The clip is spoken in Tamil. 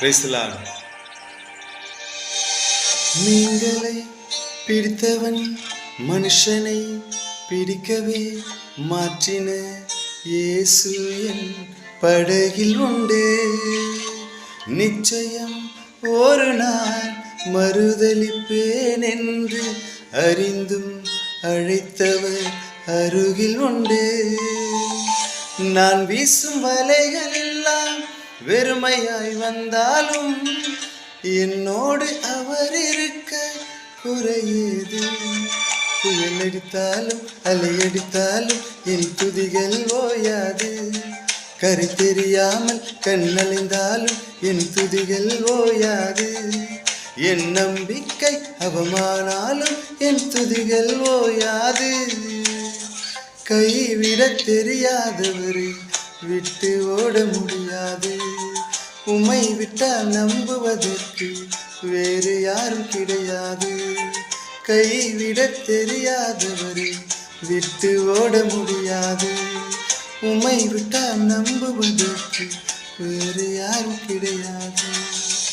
Praise the Lord. மீன்களை பிடித்தவன் மனுஷனை பிடிக்கவே மாற்றின இயேசு என் படகில் உண்டு. நிச்சயம் ஒரு நாள் மறுதலிப்பேன் என்று அறிந்தும் அழைத்தவர் அருகில் உண்டு. நான் வீசும் வலைகள் எல்லாம் வெறுமையாய் வந்தாலும் என்னோடு அவர் இருக்க குறையேது. புயல் அடித்தாலும் அலையடித்தாலும் என் துதிகள் ஓயாது. கரை தெரியாமல் கண்ணலைந்தாலும் என் துதிகள் ஓயாது. என் நம்பிக்கை அவமானாலும் என் துதிகள் ஓயாது. கைவிட தெரியாதவரை விட்டு ஓட முடியாது. உம்மை விட்டால் நம்புவதற்கு வேறு யாரும் கிடையாது. கைவிட தெரியாதவரை விட்டு ஓட முடியாது. உம்மை விட்டால் நம்புவதற்கு வேறு யாரும் கிடையாது.